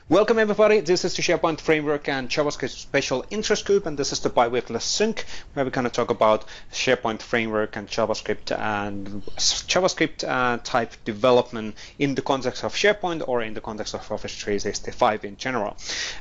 Welcome everybody, this is the SharePoint Framework and JavaScript Special Interest Group, and this is the bi-weekly sync where we're going to talk about SharePoint Framework and JavaScript type development in the context of SharePoint or in the context of Office 365 in general.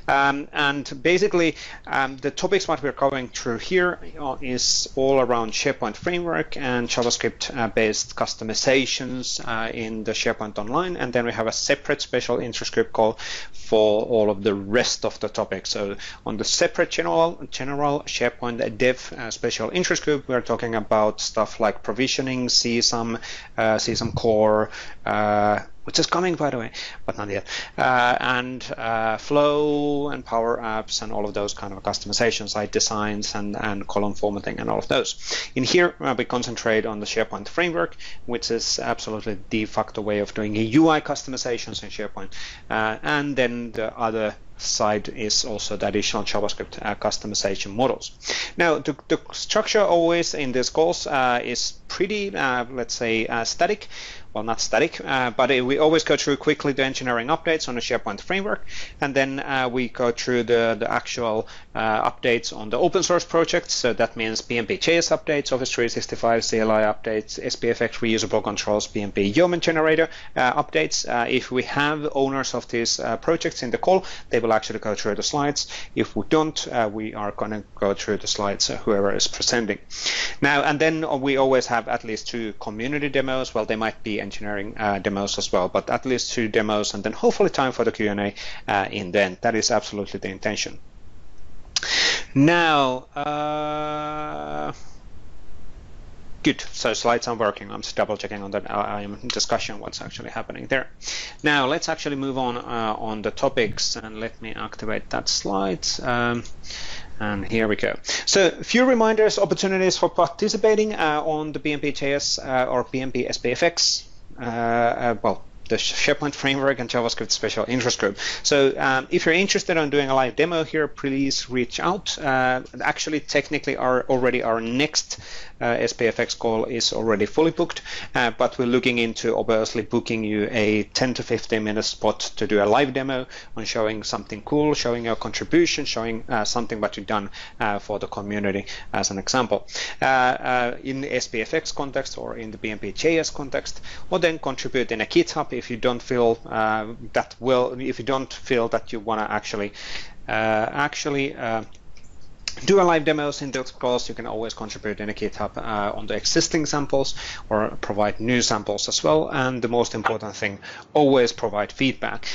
And basically the topics what we're covering through here is all around SharePoint Framework and JavaScript based customizations in the SharePoint Online, and then we have a separate special interest group call for all of the rest of the topics. So on the separate general SharePoint Dev special interest group, we're talking about stuff like provisioning, CSAM, CSAM Core, which is coming by the way, but not yet, and Flow and Power Apps and all of those kind of customizations, site designs and column formatting and all of those. In here, we concentrate on the SharePoint Framework, which is absolutely the de facto way of doing UI customizations in SharePoint, and then the other side is also the additional JavaScript customization models. Now, the structure always in these calls is pretty, let's say, static. Well, not static, but we always go through quickly the engineering updates on the SharePoint Framework, and then we go through the actual updates on the open source projects. So that means PnP JS updates, Office 365 CLI updates, SPFx reusable controls, PnP Yeoman generator updates. If we have owners of these projects in the call, they will actually go through the slides. If we don't, we are going to go through the slides, whoever is presenting. Now, and then we always have at least 2 community demos. Well, they might be engineering demos as well, but at least 2 demos, and then hopefully time for the Q&A in the end. That is absolutely the intention. Now, good. So slides are working. I'm just double checking on that. I am in discussion what's actually happening there. Now let's actually move on the topics, and let me activate that slide. And here we go. So a few reminders, opportunities for participating on the PnP JS or PnP SPFx. Well, the SharePoint Framework and JavaScript Special Interest Group. So if you're interested in doing a live demo here, please reach out. Actually, technically, our next SPFx call is already fully booked, but we're looking into obviously booking you a 10 to 15 minute spot to do a live demo on showing something cool, showing your contribution, showing something what you've done for the community as an example. In the SPFx context or in the PnP JS context, or then contribute in a GitHub if you don't feel if you don't feel that you want to actually do a live demos in those calls. You can always contribute in a GitHub on the existing samples or provide new samples as well. And the most important thing, always provide feedback.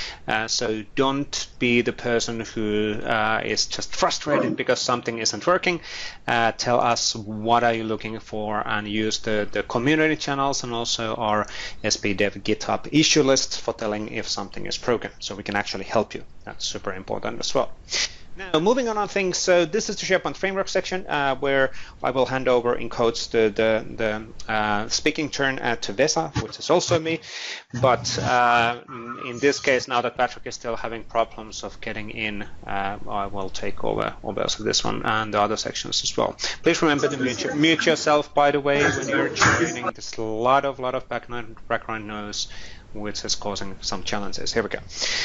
So don't be the person who is just frustrated because something isn't working. Tell us what are you looking for, and use the community channels and also our SPDev GitHub issue list for telling if something is broken, so we can actually help you. That's super important as well. Now, moving on things, so this is the SharePoint Framework section where I will hand over in quotes the speaking turn to Vesa, which is also me. But in this case, now that Patrick is still having problems of getting in, I will take over also this one and the other sections as well. Please remember to mute yourself, by the way, when you're joining. There's a lot of background noise, which is causing some challenges. Here we go.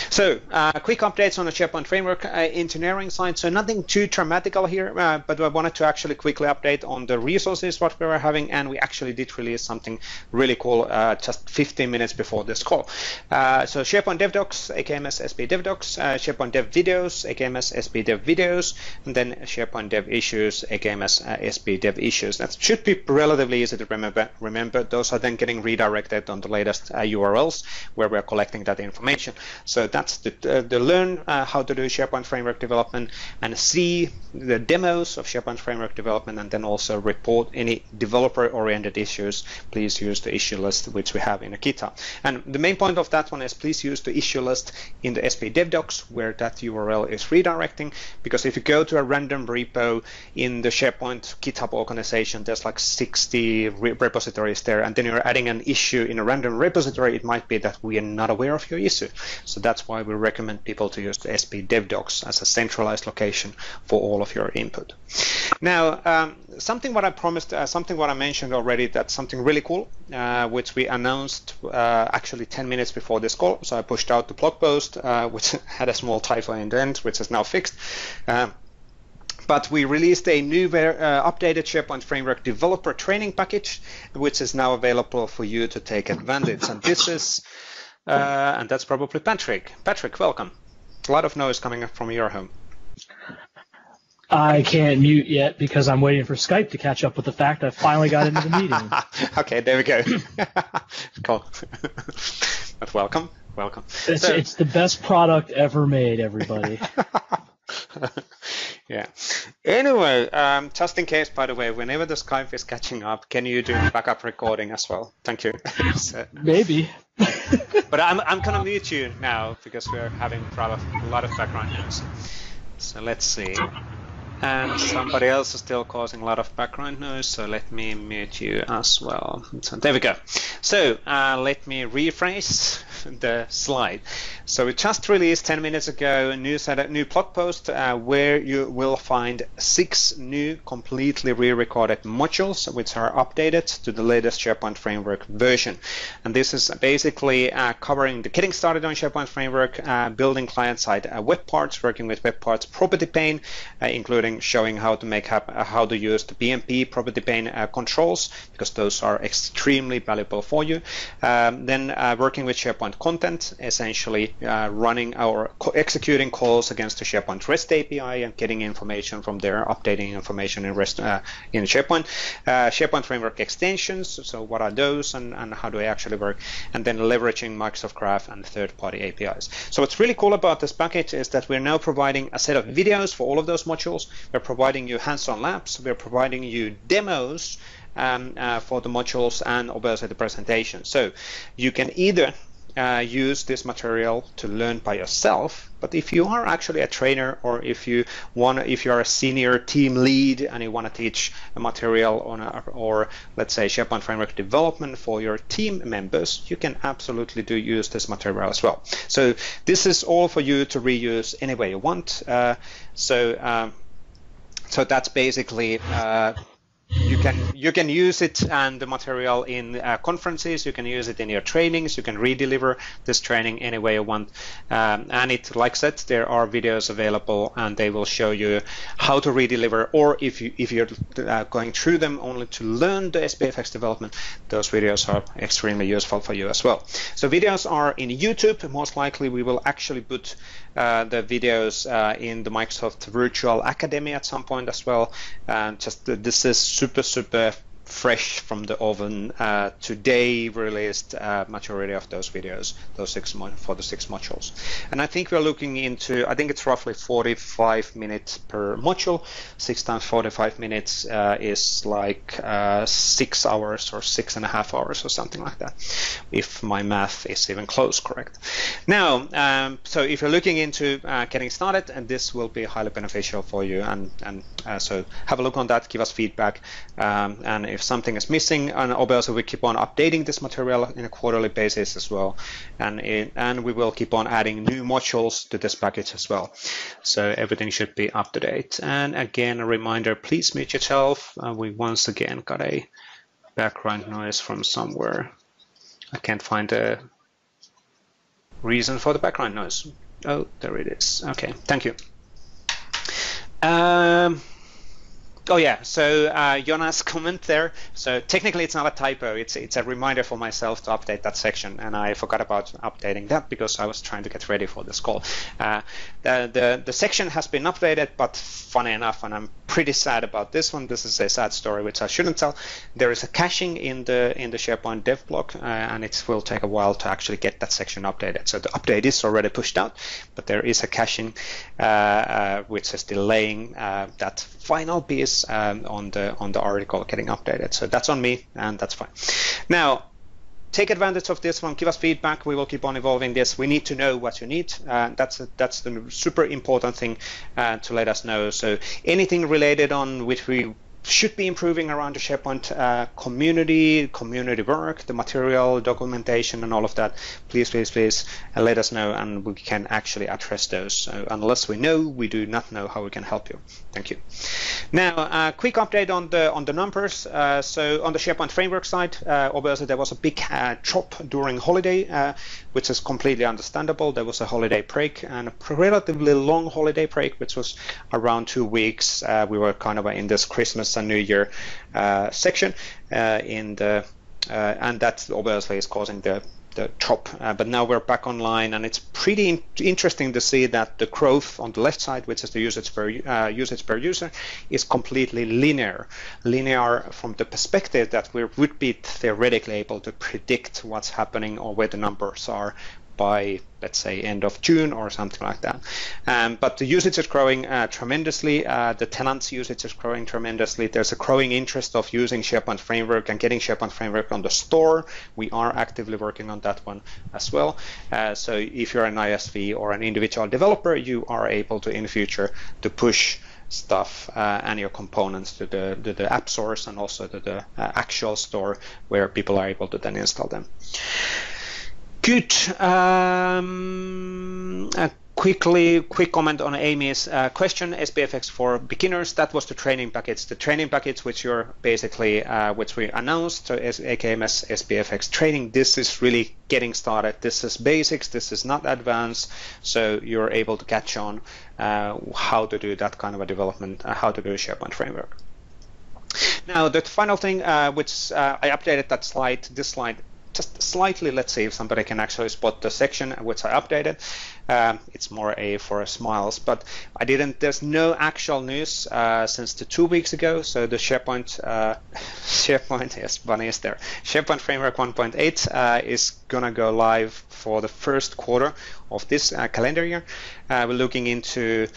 So quick updates on the SharePoint Framework engineering side. So nothing too dramatical here, but I wanted to actually quickly update on the resources what we were having, and we actually did release something really cool just 15 minutes before this call. So SharePoint Dev Docs, AKMS SP Dev Docs, SharePoint Dev Videos, AKMS SP Dev Videos, and then SharePoint Dev Issues, AKMS SP Dev Issues. That should be relatively easy to remember. Those are then getting redirected on the latest URLs where we're collecting that information. So that's the learn how to do SharePoint Framework development and see the demos of SharePoint Framework development, and then also report any developer-oriented issues. Please use the issue list which we have in a GitHub. And the main point of that one is please use the issue list in the SP Dev Docs where that URL is redirecting, because if you go to a random repo in the SharePoint GitHub organization, there's like 60 repositories there, and then you're adding an issue in a random repository, it might might be that we are not aware of your issue. So that's why we recommend people to use the SP Dev Docs as a centralized location for all of your input. Now, something what I promised, something what I mentioned already, that's something really cool, which we announced actually 10 minutes before this call. So I pushed out the blog post, which had a small typo in the end, which is now fixed. But we released a new updated SharePoint Framework developer training package, which is now available for you to take advantage. And this is, and that's probably Patrick. Patrick, welcome. A lot of noise coming from your home. I can't mute yet because I'm waiting for Skype to catch up with the fact I finally got into the meeting. Okay, there we go. Cool. But welcome. It's the best product ever made, everybody. Yeah. Anyway, just in case, by the way, whenever the Skype is catching up, can you do backup recording as well? Thank you. So, maybe. But I'm gonna mute you now because we're having a lot of background noise. So let's see. And somebody else is still causing a lot of background noise, so let me mute you as well. So there we go. So let me rephrase the slide. So we just released 10 minutes ago a new blog post where you will find 6 new completely re-recorded modules which are updated to the latest SharePoint Framework version. And this is basically covering the getting started on SharePoint Framework, building client-side web parts, working with web parts property pane, including showing how to use the PnP property pane controls, because those are extremely valuable for you. Then working with SharePoint content, essentially running or executing calls against the SharePoint REST API and getting information from there, updating information in REST in SharePoint. SharePoint Framework extensions, so what are those and how do they actually work? And then leveraging Microsoft Graph and third-party APIs. So what's really cool about this package is that we're now providing a set of videos for all of those modules. We're providing you hands-on labs. We're providing you demos for the modules and obviously the presentation. So you can either use this material to learn by yourself, but if you are actually a trainer, or if you are a senior team lead and you want to teach a material on or let's say SharePoint Framework development for your team members, you can absolutely use this material as well. So this is all for you to reuse any way you want. So that's basically you can use it and the material in conferences. You can use it in your trainings. You can redeliver this training any way you want. And it, like I said, there are videos available, and they will show you how to redeliver. Or if you're going through them only to learn the SPFx development, those videos are extremely useful for you as well. So videos are in YouTube. Most likely, we will actually put the videos in the Microsoft Virtual Academy at some point as well. This is super fresh from the oven. Today released majority of those videos, for the 6 modules. And I think we're looking into, I think it's roughly 45 minutes per module. 6 times 45 minutes is like 6 hours or 6.5 hours or something like that, if my math is even close correct. Now, so if you're looking into getting started, and this will be highly beneficial for you, and so have a look on that, give us feedback, and if something is missing, and obviously we keep on updating this material in a quarterly basis as well, and we will keep on adding new modules to this package as well, so everything should be up to date. And again, a reminder, please mute yourself. We once again got a background noise from somewhere. I can't find a reason for the background noise. Oh, there it is. Okay, thank you. Oh yeah, so Jonas' comment there. So technically it's not a typo, it's a reminder for myself to update that section, and I forgot about updating that because I was trying to get ready for this call. The section has been updated, but funny enough, and I'm pretty sad about this one, this is a sad story which I shouldn't tell. There is a caching in the SharePoint dev block, and it will take a while to actually get that section updated. So the update is already pushed out, but there is a caching which is delaying that final piece on the article getting updated. So that's on me, and that's fine. Now, take advantage of this one. Give us feedback. We will keep on evolving this. We need to know what you need. That's the super important thing to let us know. So anything related on which we should be improving around the SharePoint community work, the material, documentation, and all of that, please let us know, and we can actually address those. So unless we know, we do not know how we can help you. Thank you. Now, a quick update on the numbers. So on the SharePoint Framework side, obviously there was a big drop during holiday, which is completely understandable. There was a holiday break, and a relatively long holiday break, which was around 2 weeks. We were kind of in this Christmas and New Year section, and that obviously is causing the drop. But now we're back online, and it's pretty interesting to see that the growth on the left side, which is the usage per user, is completely linear from the perspective that we would be theoretically able to predict what's happening or where the numbers are by, let's say, end of June or something like that. But the usage is growing tremendously. The tenants' usage is growing tremendously. There's a growing interest of using SharePoint Framework and getting SharePoint Framework on the store. We are actively working on that one as well. So if you're an ISV or an individual developer, you are able to, in the future, to push stuff and your components to the app source and also to the actual store where people are able to then install them. Good. A quick comment on Amy's question. SPFx for beginners. That was the training package. The training package, which you're basically, which we announced, so AKMS SPFx training. This is really getting started. This is basics. This is not advanced. So you're able to catch on how to do that kind of a development, how to do a SharePoint framework. Now, the final thing, which I updated that slide. This slide. Just slightly, let's see if somebody can actually spot the section which I updated. It's more for smiles, but I didn't. There's no actual news since the 2 weeks ago. So the SharePoint, yes, Bunny is there. SharePoint Framework 1.8 is gonna go live for the first quarter of this calendar year. We're looking into.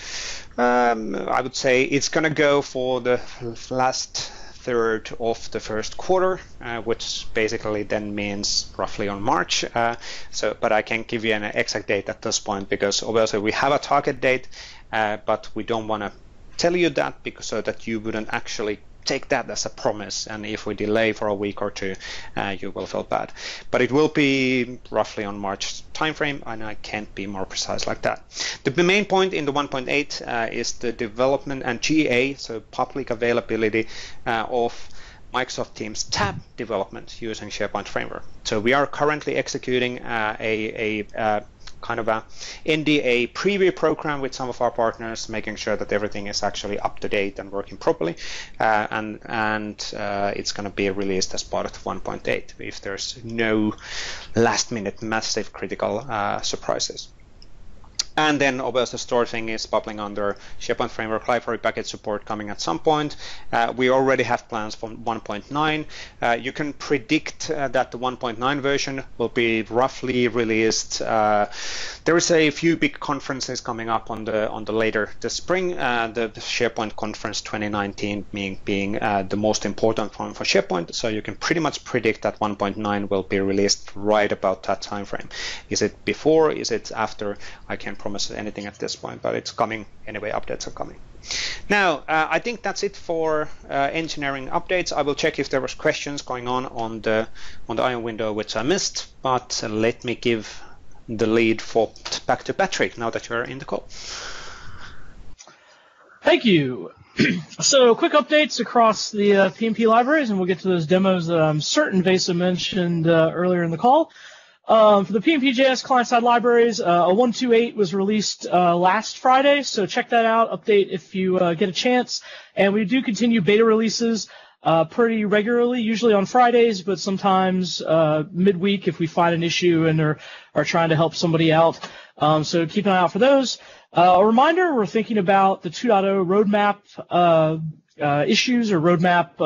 I would say it's gonna go for the last third of the first quarter, which basically then means roughly on March. But I can't give you an exact date at this point because obviously we have a target date, but we don't want to tell you that because so that you wouldn't actually take that as a promise, and if we delay for a week or two, you will feel bad. But it will be roughly on March timeframe, and I can't be more precise like that. The main point in the 1.8 is the development and GA, so public availability of Microsoft Teams tab development using SharePoint Framework. So we are currently executing a kind of a NDA preview program with some of our partners, making sure that everything is actually up to date and working properly, and it's going to be released as part of 1.8 if there's no last minute massive critical surprises. And then obviously the store thing is bubbling under SharePoint Framework library package support coming at some point. We already have plans for 1.9. You can predict that the 1.9 version will be roughly released. There is a few big conferences coming up on the later this spring. The SharePoint Conference 2019 being the most important one for SharePoint. So you can pretty much predict that 1.9 will be released right about that time frame. Is it before? Is it after? I can't promise anything at this point, but it's coming anyway. Updates are coming. Now, I think that's it for engineering updates. I will check if there was questions going on the Ion window which I missed, but let me give the lead back to Patrick now that you're in the call. Thank you. So quick updates across the PnP libraries, and we'll get to those demos that I'm certain Vesa mentioned earlier in the call. For the PnP JS client-side libraries, a 1.2.8 was released last Friday, so check that out, update if you get a chance. And we do continue beta releases pretty regularly, usually on Fridays, but sometimes midweek if we find an issue and are trying to help somebody out. So keep an eye out for those. A reminder, we're thinking about the 2.0 roadmap issues or roadmap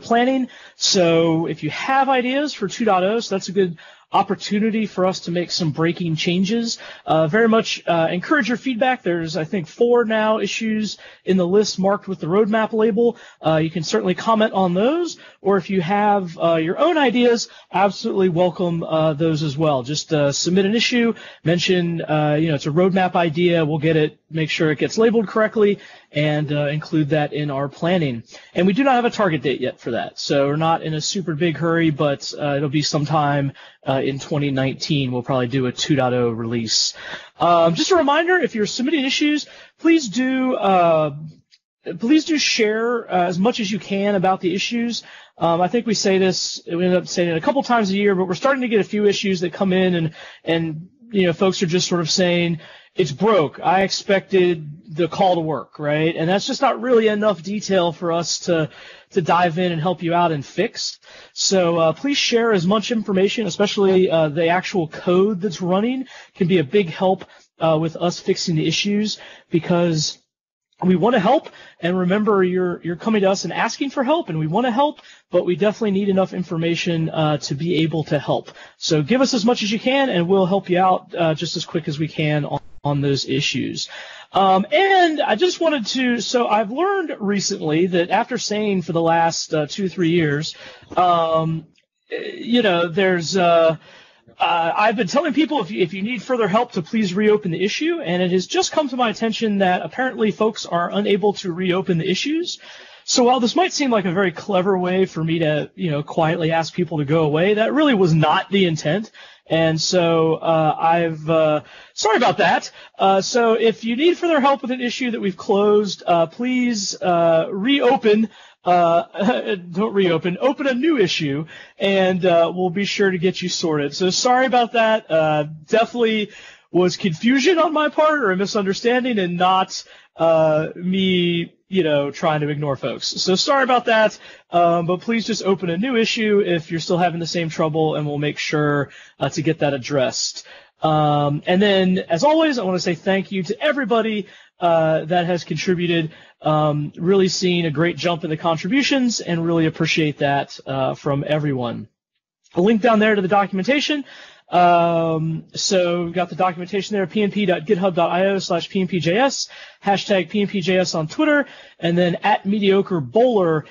planning. So if you have ideas for 2.0, so that's a good opportunity for us to make some breaking changes. Very much encourage your feedback. There's, I think, 4 now issues in the list marked with the roadmap label. You can certainly comment on those, or if you have your own ideas, absolutely welcome those as well. Just submit an issue, mention, it's a roadmap idea. We'll get it, make sure it gets labeled correctly, and include that in our planning. And we do not have a target date yet for that, so we're not in a super big hurry, but it'll be sometime in 2019. We'll probably do a 2.0 release. Just a reminder, if you're submitting issues, please do share as much as you can about the issues. I think we end up saying it a couple times a year, but we're starting to get a few issues that come in, and folks are just sort of saying, it's broke. I expected the call to work, right? And that's just not really enough detail for us to dive in and help you out and fix. So please share as much information, especially the actual code that's running can be a big help with us fixing the issues, because we want to help, and remember, you're coming to us and asking for help, and we want to help, but we definitely need enough information to be able to help. So give us as much as you can, and we'll help you out just as quick as we can on those issues. And I just wanted to, so I've learned recently that after saying for the last 2-3 years, there's I've been telling people if you need further help to please reopen the issue, and it has just come to my attention that apparently folks are unable to reopen the issues. So while this might seem like a very clever way for me to, quietly ask people to go away, that really was not the intent. And so sorry about that. So if you need further help with an issue that we've closed, please reopen. Open a new issue, and we'll be sure to get you sorted. So sorry about that. Definitely was confusion on my part or a misunderstanding, and not me, trying to ignore folks. So sorry about that, but please just open a new issue if you're still having the same trouble, and we'll make sure to get that addressed. And then, as always, I want to say thank you to everybody that has contributed. Really seeing a great jump in the contributions, and really appreciate that from everyone. A link down there to the documentation. So we've got the documentation there, pnp.github.io/pnpjs, hashtag PnPJS on Twitter, and then @mediocrebowler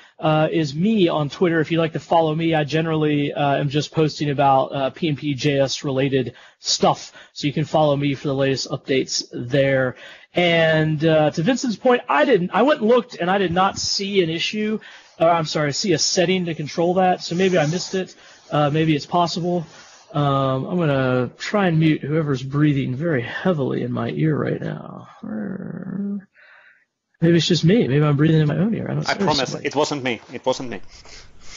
is me on Twitter. If you'd like to follow me, I generally am just posting about PnPJS related stuff, so you can follow me for the latest updates there. And to Vincent's point, I went and looked, and I did not see an issue. See a setting to control that, so maybe I missed it. Maybe it's possible. I'm going to try and mute whoever's breathing very heavily in my ear right now. Maybe it's just me. Maybe I'm breathing in my own ear. I promise, it wasn't me. It wasn't me.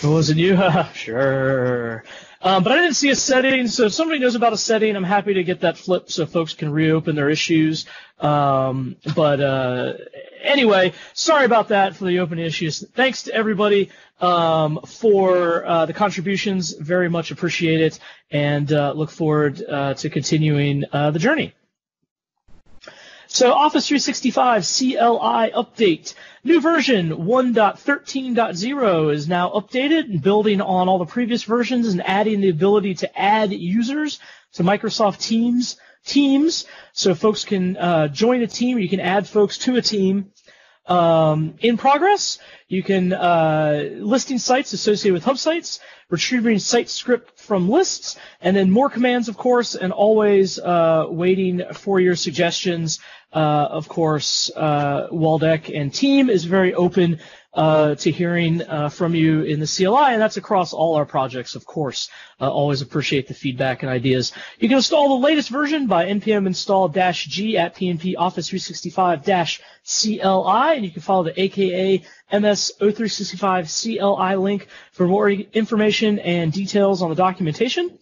It wasn't you? Sure. But I didn't see a setting, so if somebody knows about a setting, I'm happy to get that flipped so folks can reopen their issues. Anyway, sorry about that for the open issues. Thanks to everybody for the contributions. Very much appreciate it, and look forward to continuing the journey. So Office 365 CLI update. New version 1.13.0 is now updated and building on all the previous versions and adding the ability to add users to Microsoft Teams. So folks can join a team, or you can add folks to a team. In progress, you can listing sites associated with hub sites, retrieving site script from lists, and then more commands, of course, and always waiting for your suggestions. Of course, Waldeck and team is very open to hearing from you in the CLI, and that's across all our projects, of course. Always appreciate the feedback and ideas. You can install the latest version by npm install -g at PnP Office 365-CLI, and you can follow the aka MS0365 CLI link for more information and details on the documentation.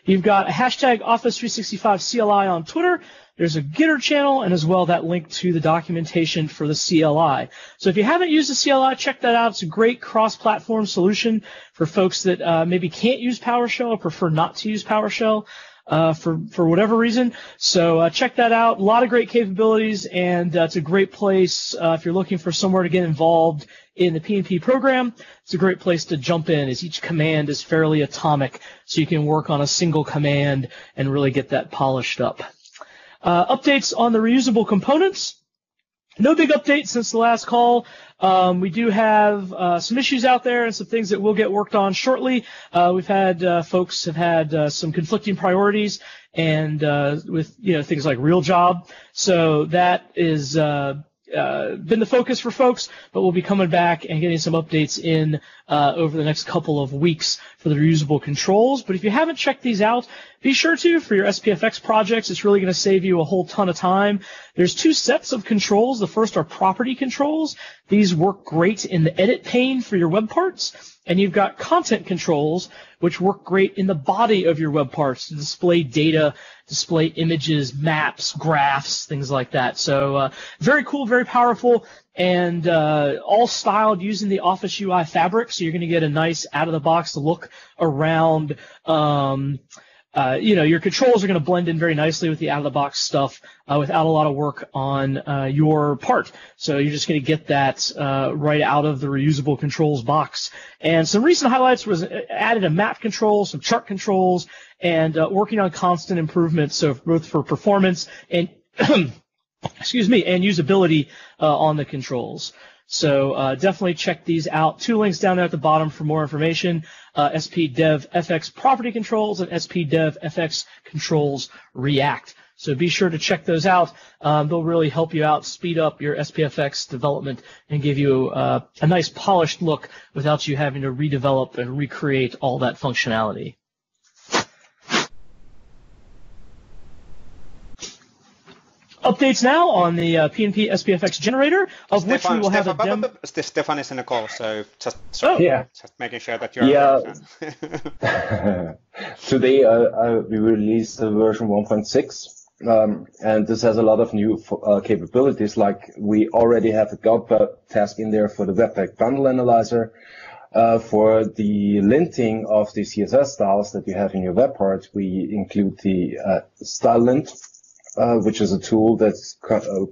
You've got a hashtag Office 365 CLI on Twitter. There's a Gitter channel, and as well that link to the documentation for the CLI. So if you haven't used the CLI, check that out. It's a great cross-platform solution for folks that maybe can't use PowerShell or prefer not to use PowerShell for whatever reason. So check that out. A lot of great capabilities, and it's a great place if you're looking for somewhere to get involved in the PnP program. It's a great place to jump in, as each command is fairly atomic, so you can work on a single command and really get that polished up. Updates on the reusable components. No big update since the last call. We do have some issues out there and some things that will get worked on shortly. We've had folks have had some conflicting priorities and with things like real job. So that is been the focus for folks, but we'll be coming back and getting some updates in over the next couple of weeks for the reusable controls. But if you haven't checked these out, be sure to for your SPFx projects. It's really going to save you a whole ton of time. There's two sets of controls. The first are property controls. These work great in the edit pane for your web parts. And you've got content controls, which work great in the body of your web parts to display data, display images, maps, graphs, things like that. So very cool, very powerful, and all styled using the Office UI fabric. So you're going to get a nice out-of-the-box look around. Your controls are going to blend in very nicely with the out-of-the-box stuff without a lot of work on your part. So you're just going to get that right out of the reusable controls box. And some recent highlights was added a map control, some chart controls, and working on constant improvements, so both for performance and excuse me, and usability on the controls. So definitely check these out. Two links down there at the bottom for more information. SPDevFX property controls and SPDevFX controls React. So be sure to check those out. They'll really help you out, speed up your SPFX development, and give you a nice polished look without you having to redevelop and recreate all that functionality. Updates now on the PnP SPFx generator, of which we will have a demo. Stefan is in the call, so just making sure that you're. Yeah. Today we released the version 1.6, and this has a lot of new capabilities. Like we already have a GOT task in there for the webpack bundle analyzer. For the linting of the CSS styles that you have in your web part, we include the style lint. Which is a tool that's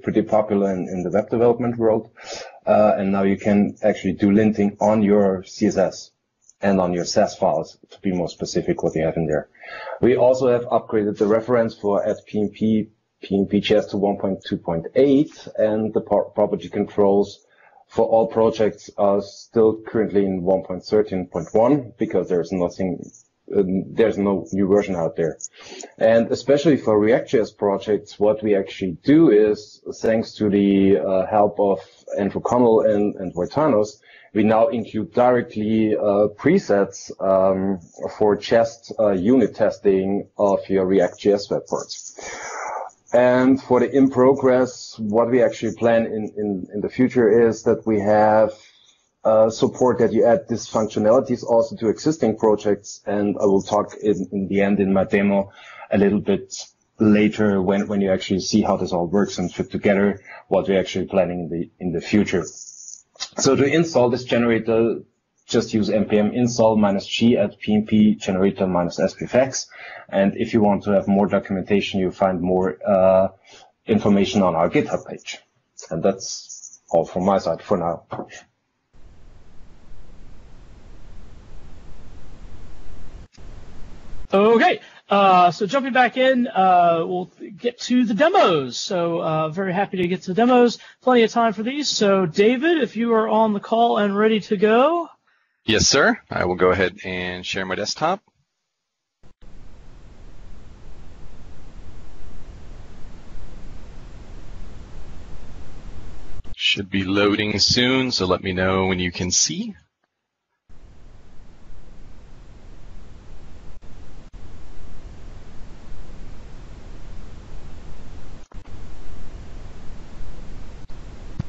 pretty popular in the web development world. And now you can actually do linting on your CSS and on your SAS files, to be more specific what you have in there. We also have upgraded the reference for PnP JS to 1.2.8, and the property controls for all projects are still currently in 1.13.1 because there's no new version out there. And especially for React.js projects, what we actually do is, thanks to the help of Andrew Connell and Voitanos, we now include directly presets for Jest unit testing of your React.js web parts. And for the in progress, what we actually plan in the future is that we have support that you add these functionalities also to existing projects, and I will talk in the end in my demo a little bit later when you actually see how this all works and fit together what we're actually planning in the future. So to install this generator, just use npm install -g at PnP generator -SPFx, and if you want to have more documentation, you find more information on our GitHub page. And that's all from my side for now. Okay, so jumping back in, we'll get to the demos. So very happy to get to the demos. Plenty of time for these. So David, if you are on the call and ready to go. Yes, sir. I will go ahead and share my desktop. Should be loading soon, so let me know when you can see.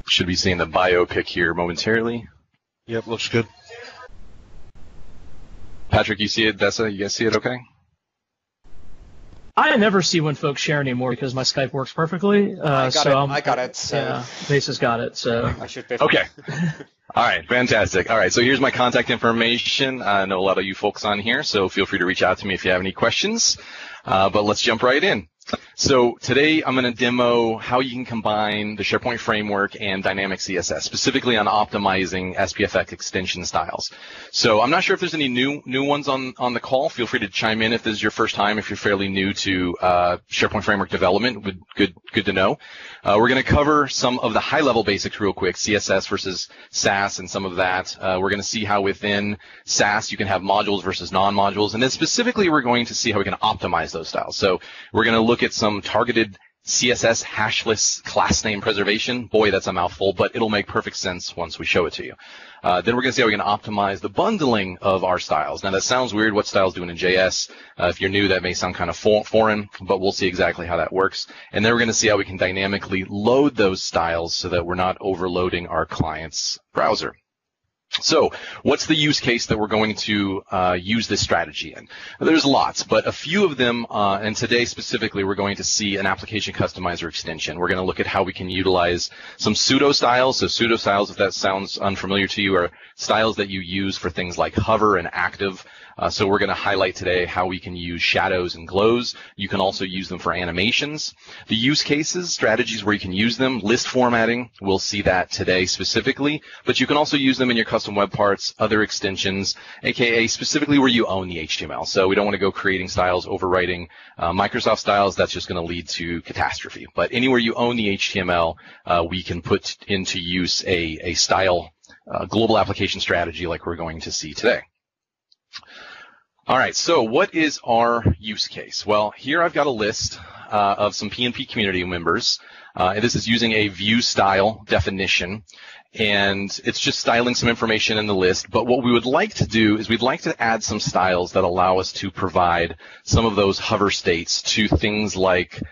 Should be seeing the bio pic here momentarily. Yep, looks good. Patrick, you see it? Dessa, you guys see it okay? I never see when folks share anymore because my Skype works perfectly. I got it. So. Yeah, Mesa's got it. So I should be okay. All right, fantastic. All right, so here's my contact information. I know a lot of you folks on here, so feel free to reach out to me if you have any questions. But let's jump right in. So today I'm going to demo how you can combine the SharePoint Framework and dynamic CSS, specifically on optimizing SPFx extension styles. So I'm not sure if there's any new ones on the call. Feel free to chime in if this is your first time, if you're fairly new to SharePoint Framework development. Good to know. We're going to cover some of the high-level basics real quick, CSS versus Sass and some of that. We're going to see how within Sass you can have modules versus non-modules. And then specifically we're going to see how we can optimize those styles. So we're going to look at some targeted CSS hashless class name preservation. Boy, that's a mouthful, but it'll make perfect sense once we show it to you. Then we're going to see how we can optimize the bundling of our styles. Now, that sounds weird, what styles doing in JS. If you're new, that may sound kind of foreign, but we'll see exactly how that works. And then we're going to see how we can dynamically load those styles so that we're not overloading our client's browser. So what's the use case that we're going to use this strategy in? There's lots, but a few of them, and today specifically, we're going to see an application customizer extension. We're going to look at how we can utilize some pseudo styles. So pseudo styles, if that sounds unfamiliar to you, are styles that you use for things like hover and active. So we're going to highlight today how we can use shadows and glows. You can also use them for animations. The use cases, strategies where you can use them, list formatting, we'll see that today specifically, but you can also use them in your custom web parts, other extensions, aka specifically where you own the HTML. So we don't want to go creating styles, overwriting Microsoft styles. That's just going to lead to catastrophe. But anywhere you own the HTML, we can put into use a style global application strategy like we're going to see today. All right, so what is our use case? Well, here I've got a list of some PnP community members. And this is using a view style definition, and it's just styling some information in the list. But what we would like to do is we'd like to add some styles that allow us to provide some of those hover states to things like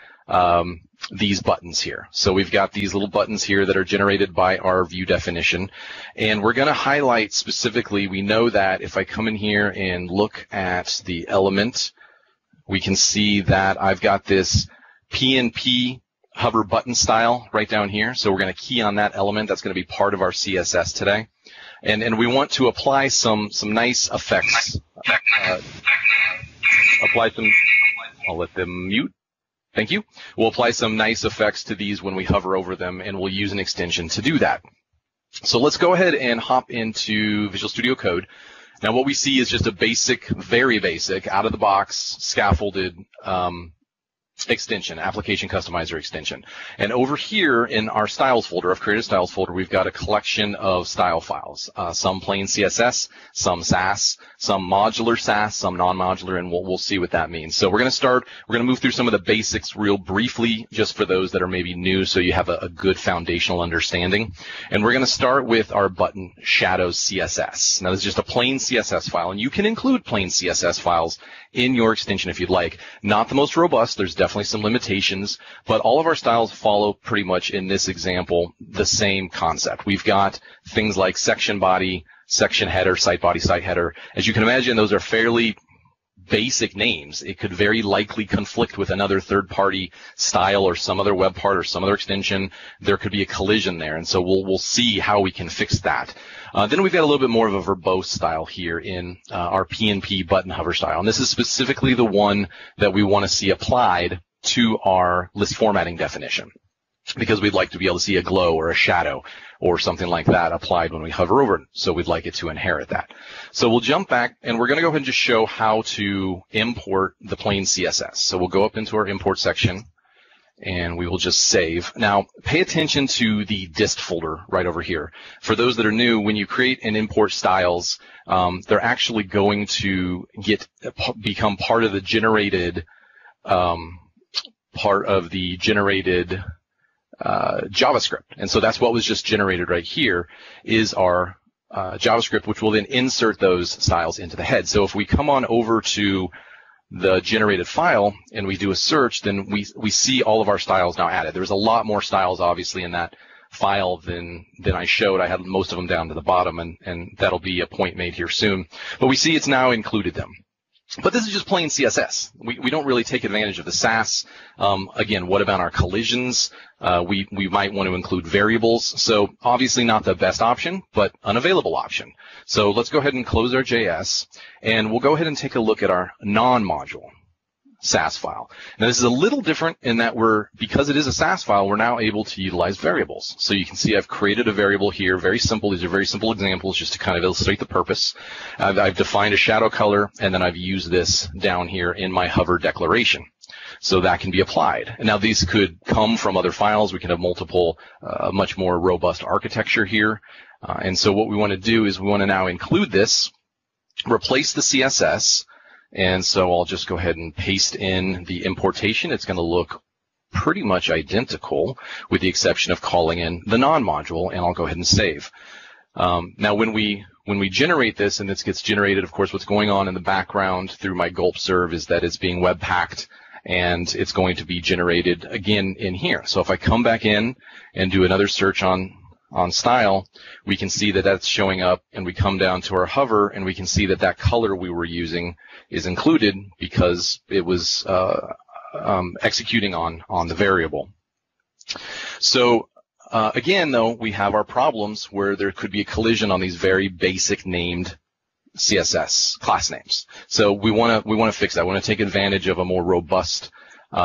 these buttons here. So we've got these little buttons here that are generated by our view definition, and we're going to highlight specifically, we know that if I come in here and look at the element, we can see that I've got this PnP hover button style right down here. So we're going to key on that element. That's going to be part of our CSS today. And we want to apply some nice effects. I'll let them mute. Thank you. We'll apply some nice effects to these when we hover over them, and we'll use an extension to do that. So let's go ahead and hop into Visual Studio Code. Now what we see is just a basic, very basic, out-of-the-box, scaffolded extension, application customizer extension. And over here in our styles folder, I've created a styles folder, we've got a collection of style files, some plain CSS, some Sass, some modular Sass, some non-modular, and we'll see what that means. So we're going to move through some of the basics real briefly, just for those that are maybe new, so you have a good foundational understanding. And we're going to start with our button shadows CSS. Now this is just a plain CSS file, and you can include plain CSS files in your extension if you'd like. Not the most robust, there's definitely some limitations, but all of our styles follow pretty much in this example the same concept. We've got things like section body, section header, site body, site header. As you can imagine, those are fairly basic names. It could very likely conflict with another third-party style or some other web part or some other extension. There could be a collision there, and so we'll see how we can fix that. Then we've got a little bit more of a verbose style here in our PnP button hover style, and this is specifically the one that we want to see applied to our list formatting definition, because we'd like to be able to see a glow or a shadow or something like that applied when we hover over it. So we'd like it to inherit that. So we'll jump back, and we're going to go ahead and just show how to import the plain CSS. So we'll go up into our import section, and we will just save. Now, pay attention to the dist folder right over here. For those that are new, when you create and import styles, they're actually going to become part of the generated JavaScript. And so that's what was just generated right here is our JavaScript, which will then insert those styles into the head. So if we come on over to the generated file and we do a search, then we see all of our styles now added. There's a lot more styles obviously in that file than I showed. I had most of them down to the bottom, and that'll be a point made here soon. But we see it's now included them. But this is just plain CSS. We don't really take advantage of the Sass. Again, what about our collisions? We might want to include variables. So obviously not the best option, but an available option. So let's go ahead and close our JS, and we'll go ahead and take a look at our non-module. SAS file. Now this is a little different in that because it is a SAS file, we're now able to utilize variables. So you can see I've created a variable here, very simple. These are very simple examples just to kind of illustrate the purpose. I've defined a shadow color, and then I've used this down here in my hover declaration. So that can be applied. And now these could come from other files. We can have multiple, much more robust architecture here. And so what we want to do is we want to now include this, replace the CSS. And so I'll just go ahead and paste in the importation. It's going to look pretty much identical with the exception of calling in the non-module, and I'll go ahead and save. Now when we generate this, and this gets generated, of course, what's going on in the background through my gulp serve is that it's being webpacked, and it's going to be generated again in here. So if I come back in and do another search on style, we can see that that's showing up, and we come down to our hover, and we can see that that color we were using is included because it was executing on the variable. So again, though, we have our problems where there could be a collision on these very basic named CSS class names. So we want to fix that. We want to take advantage of a more robust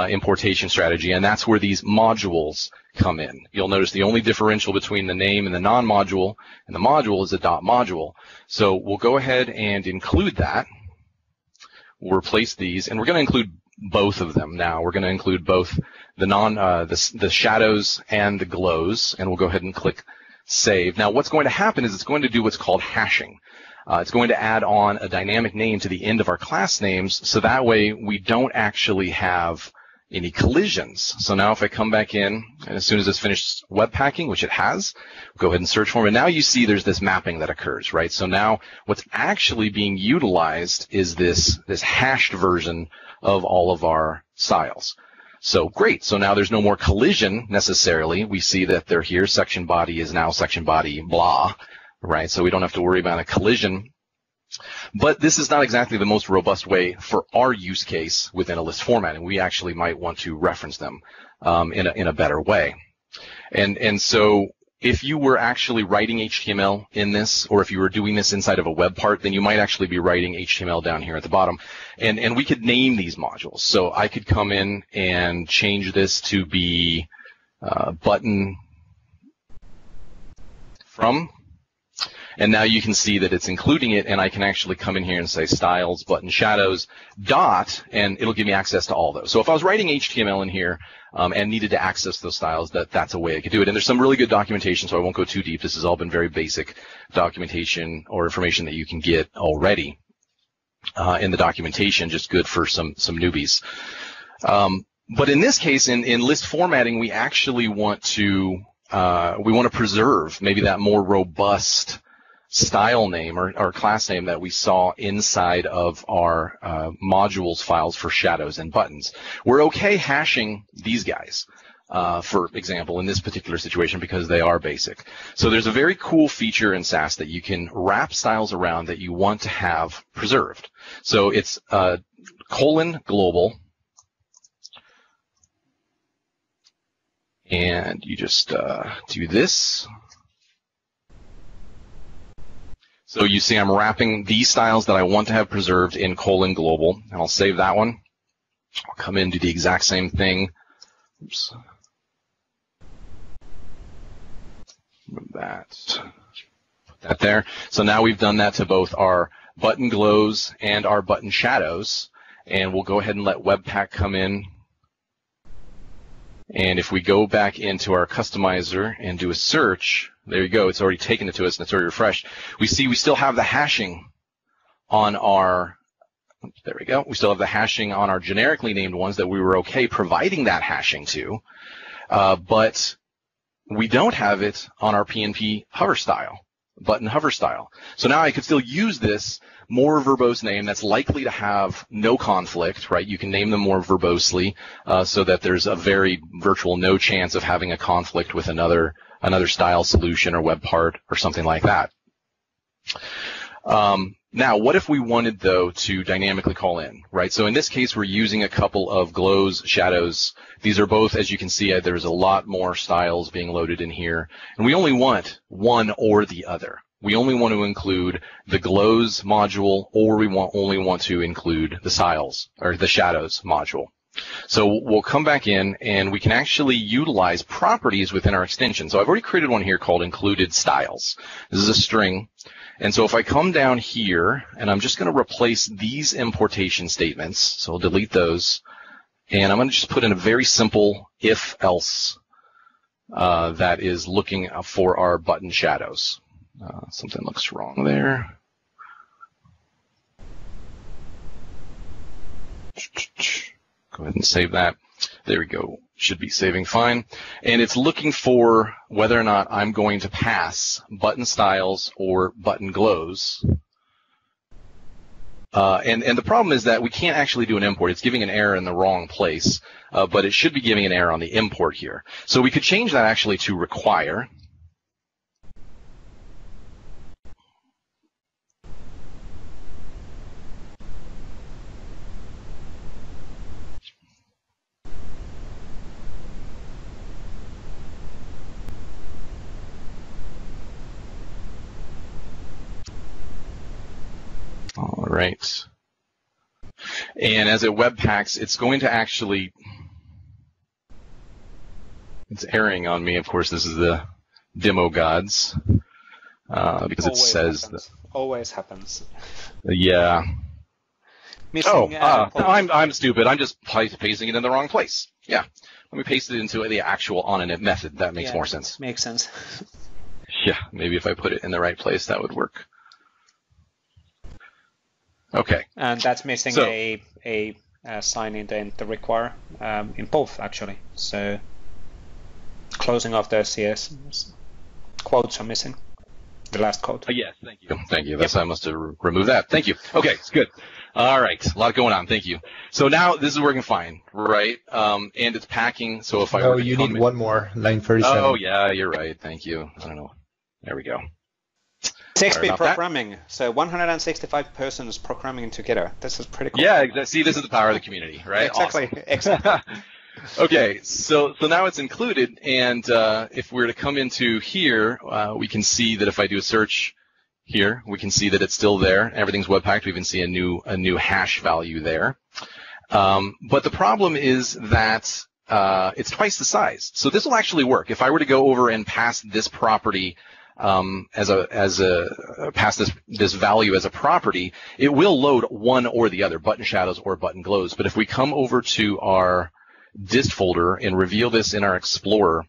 importation strategy, and that's where these modules come in. You'll notice the only differential between the name and the non-module and the module is a dot module. So we'll go ahead and include that. We'll replace these, and we're going to include both of them now. We're going to include both the the shadows and the glows, and we'll go ahead and click save. Now what's going to happen is it's going to do what's called hashing. It's going to add on a dynamic name to the end of our class names, so that way we don't actually have any collisions. So now if I come back in, and as soon as it's finished webpacking, which it has, go ahead and search for it. And now you see there's this mapping that occurs, right? So now what's actually being utilized is this hashed version of all of our styles. So great. So now there's no more collision necessarily. We see that they're here. Section body is now section body blah, right? So we don't have to worry about a collision. But this is not exactly the most robust way for our use case within a list formatting. We actually might want to reference them in a better way. And so if you were actually writing HTML in this, or if you were doing this inside of a web part, then you might actually be writing HTML down here at the bottom. And we could name these modules. So I could come in and change this to be button from. And now you can see that it's including it, and I can actually come in here and say styles, button shadows, dot, and it'll give me access to all those. So if I was writing HTML in here and needed to access those styles, that's a way I could do it. And there's some really good documentation, so I won't go too deep. This has all been very basic documentation or information that you can get already in the documentation, just good for some newbies. But in this case, in list formatting, we actually want to preserve maybe that more robust style name or class name that we saw inside of our modules files for shadows and buttons. We're okay hashing these guys, for example, in this particular situation because they are basic. So there's a very cool feature in SAS that you can wrap styles around that you want to have preserved. So it's :global, and you just do this. So you see I'm wrapping these styles that I want to have preserved in :global, and I'll save that one. I'll come in and do the exact same thing. Oops. Move that. Put that there. So now we've done that to both our button glows and our button shadows, and we'll go ahead and let Webpack come in. And if we go back into our customizer and do a search, there you go, it's already taken it to us and it's already refreshed. We see we still have the hashing on our, there we go, we still have the hashing on our generically named ones that we were okay providing that hashing to, but we don't have it on our PnP hover style, button hover style. So now I could still use this more verbose name that's likely to have no conflict, right? You can name them more verbosely so that there's a very virtual no chance of having a conflict with another style solution or web part or something like that. Now, what if we wanted, though, to dynamically call in, right? So in this case, we're using a couple of glows, shadows. These are both, as you can see, there's a lot more styles being loaded in here. And we only want one or the other, we only want to include the glows module, or we only want to include the styles or the shadows module. So we'll come back in and we can actually utilize properties within our extension. So I've already created one here called included styles. This is a string. And so if I come down here and I'm just going to replace these importation statements, so I'll delete those, and I'm going to just put in a very simple if-else that is looking for our button shadows. Something looks wrong there. Go ahead and save that. There we go. Should be saving fine. And it's looking for whether or not I'm going to pass button styles or button glows. And the problem is that we can't actually do an import. It's giving an error in the wrong place, but it should be giving an error on the import here. So we could change that actually to require. All right. And as it webpacks, it's going to actually, it's erring on me. Of course, this is the demo gods, because it says always happens. Yeah. Missing, I'm stupid. I'm just pasting it in the wrong place. Yeah. Let me paste it into the actual on init method. That makes more sense. Makes sense. Yeah. Maybe if I put it in the right place, that would work. Okay. And that's missing a sign in the require in both, actually. So closing off the CS quotes are missing. The last quote. Yes, thank you. Thank you. That's I must have removed that. Thank you. Okay, it's good. All right, a lot going on. Thank you. So now this is working fine, right? And it's packing. So if I you need one more, line 37. Oh yeah, you're right. Thank you. I don't know. There we go. 6-bit programming. So 165 persons programming together. This is pretty cool. Yeah, see, this is the power of the community, right? Exactly. Awesome. Exactly. Okay, so now it's included, and if we're to come into here, we can see that if I do a search here, we can see that it's still there. Everything's webpacked. We can see a new hash value there. But the problem is that it's twice the size. So this will actually work. If I were to go over and pass this property pass this value as a property, it will load one or the other, button shadows or button glows. But if we come over to our dist folder and reveal this in our Explorer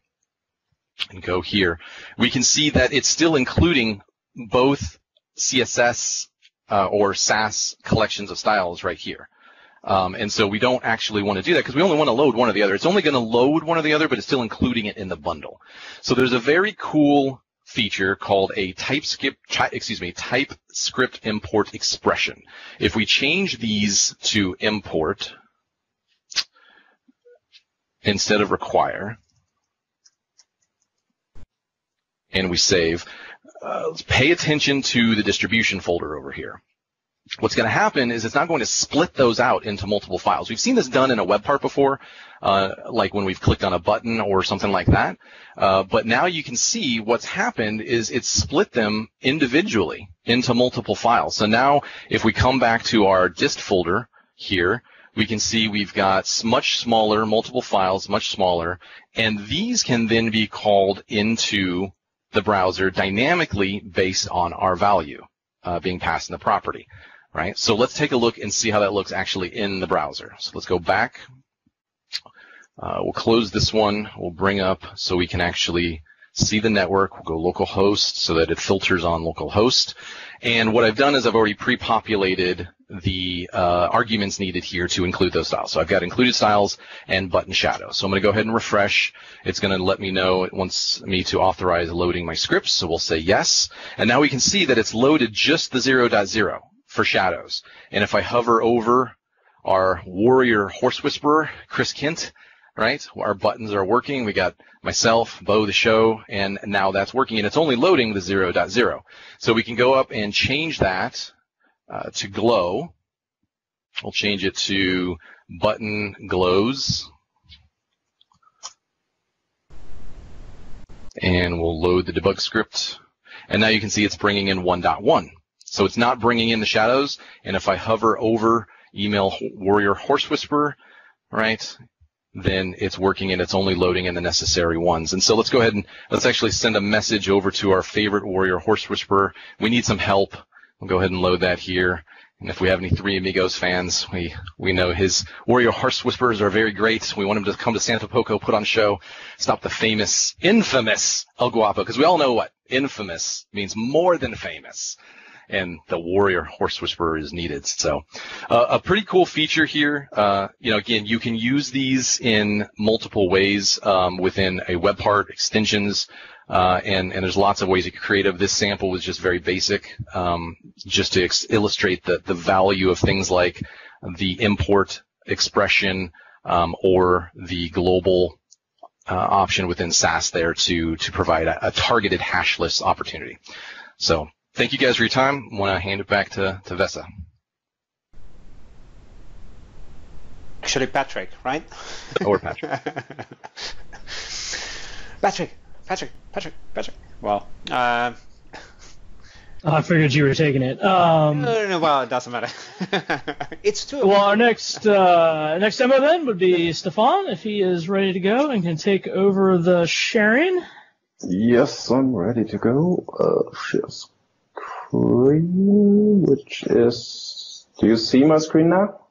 and go here, we can see that it's still including both CSS or SAS collections of styles right here. And so we don't actually want to do that because we only want to load one or the other. It's only going to load one or the other, but it's still including it in the bundle. So there's a very cool feature called a TypeScript import expression. If we change these to import instead of require, and we save, let's pay attention to the distribution folder over here. What's going to happen is it's not going to split those out into multiple files. We've seen this done in a web part before, like when we've clicked on a button or something like that. But now you can see what's happened is it's split them individually into multiple files. So now if we come back to our dist folder here, we can see we've got much smaller, multiple files, much smaller, and these can then be called into the browser dynamically based on our value being passed in the property. Right, so let's take a look and see how that looks actually in the browser. So let's go back. We'll close this one. We'll bring up so we can actually see the network. We'll go localhost so that it filters on localhost. And what I've done is I've already pre-populated the arguments needed here to include those styles. So I've got included styles and button shadow. So I'm going to go ahead and refresh. It's going to let me know it wants me to authorize loading my scripts. So we'll say yes. And now we can see that it's loaded just the 0.0. for shadows. And if I hover over our warrior horse whisperer, Chris Kent, right, our buttons are working. We got myself, Bo the show, and now that's working. And it's only loading the 0.0. So we can go up and change that to glow. We'll change it to button glows. And we'll load the debug script. And now you can see it's bringing in 1.1. So it's not bringing in the shadows. And if I hover over email warrior horse whisperer, right, then it's working and it's only loading in the necessary ones. And so let's go ahead and let's actually send a message over to our favorite warrior horse whisperer. We need some help. We'll go ahead and load that here. And if we have any Three Amigos fans, we know his warrior horse whisperers are very great. We want him to come to Santa Poco, put on a show, stop the famous, infamous El Guapo, because we all know what infamous means, more than famous. And the warrior horse whisperer is needed. So a pretty cool feature here. Again, you can use these in multiple ways within a web part, extensions, and there's lots of ways you can create. This sample was just very basic, just to illustrate the value of things like the import expression or the global option within SAS there to provide a targeted hashless opportunity. So thank you guys for your time. I want to hand it back to Vesa. Actually, Patrick, right? Or Patrick. Patrick. Well, I figured you were taking it. no, well, it doesn't matter. It's two. Well, our next demo then would be Stefan, if he is ready to go and can take over the sharing. Yes, I'm ready to go. Share screen, which is, do you see my screen now?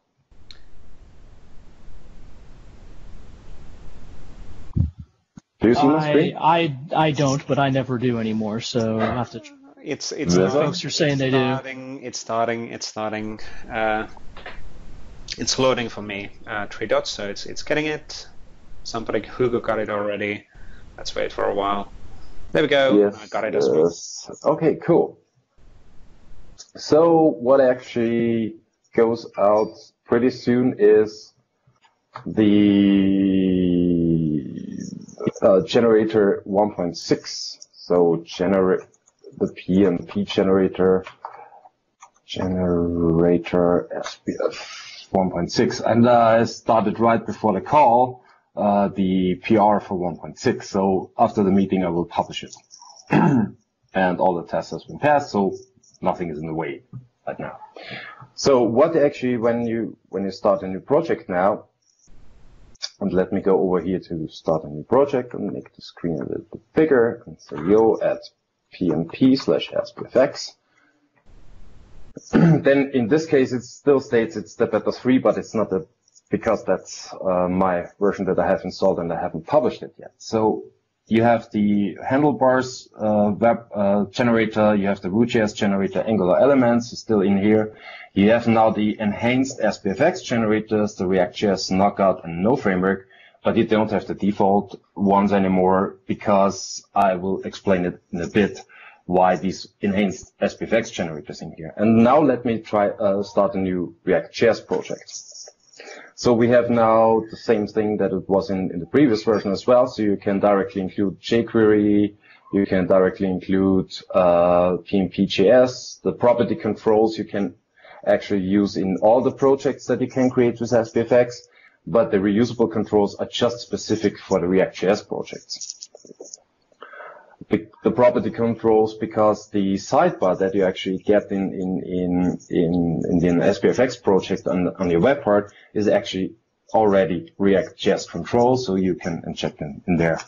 Do you see my screen? I don't, but I never do anymore, so I'll have to. It's folks are saying they do. It's starting. It's loading for me. 3 dots, so it's getting it. Somebody, Hugo got it already. Let's wait for a while. There we go. Yes, I got it as well. Okay, cool. So what actually goes out pretty soon is the generator 1.6. So generate the PnP generator SPF 1.6, and I started right before the call the PR for 1.6. So after the meeting, I will publish it, and all the tests has been passed, so nothing is in the way right now. So what actually, when you start a new project now, and let me go over here to start a new project and make the screen a little bit bigger and say yo at PnP/SPFx. Then in this case, it still states it's the beta 3, but it's not because that's my version that I have installed and I haven't published it yet. So you have the handlebars web generator, you have the Vue.js generator, Angular elements is still in here. You have now the enhanced SPFx generators, the React.js, Knockout, and No Framework, but you don't have the default ones anymore because I will explain it in a bit why these enhanced SPFx generators in here. And now let me try start a new React.js project. So we have now the same thing that it was in the previous version as well. So you can directly include jQuery, you can directly include PnP JS, the property controls you can actually use in all the projects that you can create with SPFx, but the reusable controls are just specific for the React.js projects. The property controls, because the sidebar that you actually get in the SPFx project on your web part is actually already React.js controls, so you can inject them in there.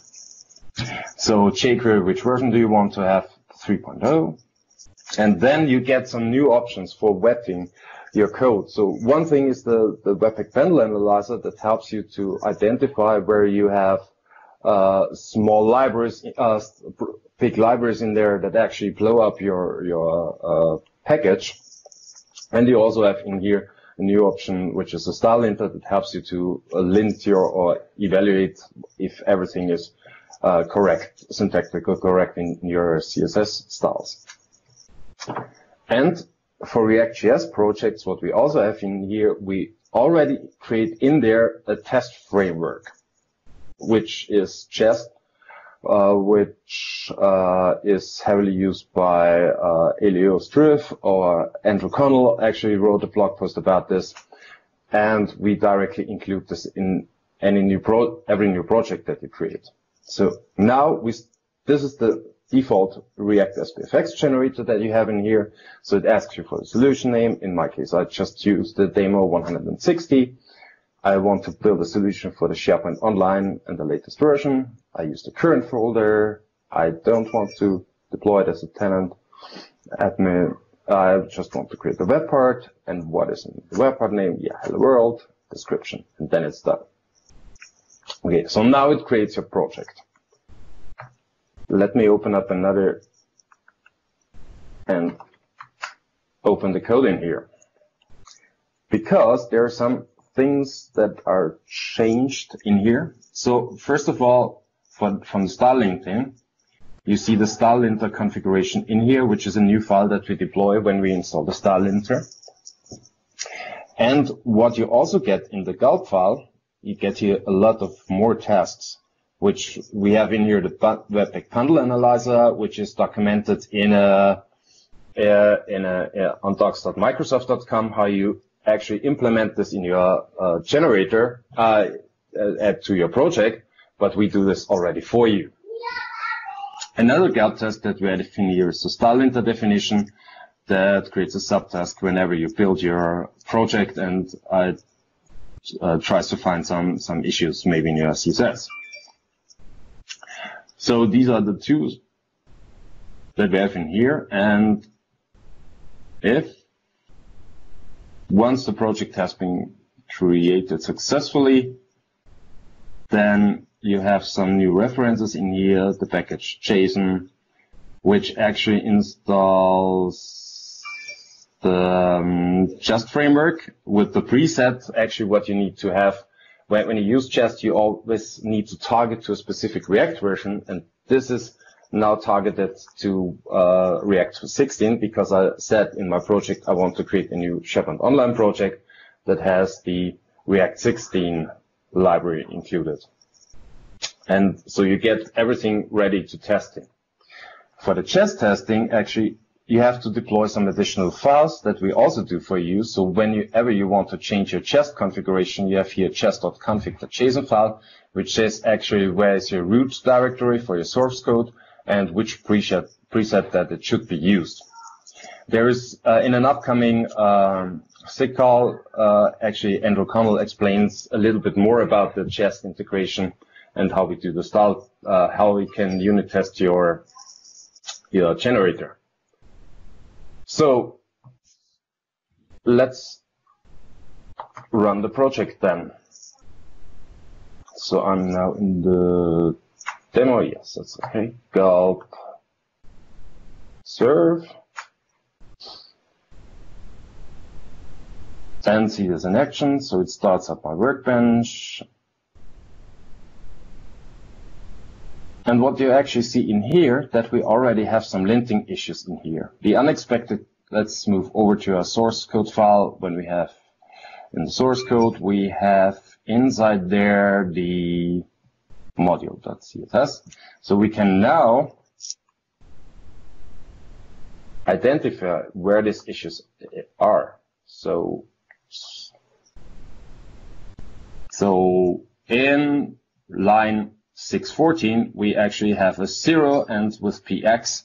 So jQuery, which version do you want to have? 3.0. And then you get some new options for wetting your code. So one thing is the webpack bundle analyzer that helps you to identify where you have small libraries, big libraries in there that actually blow up your package. And you also have in here a new option, which is a style linter that helps you to lint or evaluate if everything is correct, syntactically correct in your CSS styles. And for React.js projects, what we also have in here, we already create in there a test framework, which is Jest, which is heavily used by Elio Struve, or Andrew Connell actually wrote a blog post about this, and we directly include this in every new project that you create. So now this is the default React SPFx generator that you have in here. So it asks you for the solution name. In my case, I just used the demo 160. I want to build a solution for the SharePoint Online and the latest version. I use the current folder. I don't want to deploy it as a tenant admin. I just want to create the web part. And what is in the web part name? Yeah, hello world, description, and then it's done. Okay, so now it creates your project. Let me open up another and open the code in here. Because there are some things that are changed in here. So first of all, from the style linting, you see the style linter configuration in here, which is a new file that we deploy when we install the style linter. And what you also get in the gulp file, you get here a lot of more tasks, which we have in here, the webpack bundle analyzer, which is documented on docs.microsoft.com, how you actually implement this in your generator, add to your project, but we do this already for you. Another gulp test that we added in here is the style linter definition that creates a subtask whenever you build your project and tries to find some issues maybe in your CSS. So these are the two that we have in here, and once the project has been created successfully, then you have some new references in here, the package JSON, which actually installs the Jest framework with the preset. Actually, what you need to have when you use Jest, you always need to target to a specific React version, and this is now targeted to React 16 because I said in my project I want to create a new SharePoint Online project that has the React 16 library included. And so you get everything ready to testing. For the Jest testing, actually, you have to deploy some additional files that we also do for you. So whenever you want to change your Jest configuration, you have here jest.config.json file, which says actually where is your root directory for your source code and which preset that it should be used. There is, in an upcoming SIG call, actually Andrew Connell explains a little bit more about the Jest integration and how we do the style, how we can unit test your generator. So let's run the project then. So I'm now in the demo. Yes, that's okay. Gulp serve and see this in action. So it starts up my workbench. And what you actually see in here, that we already have some linting issues in here. The unexpected, let's move over to our source code file. When we have in the source code, we have inside there the module.css. So we can now identify where these issues are. So in line 614, we actually have a 0, and with px,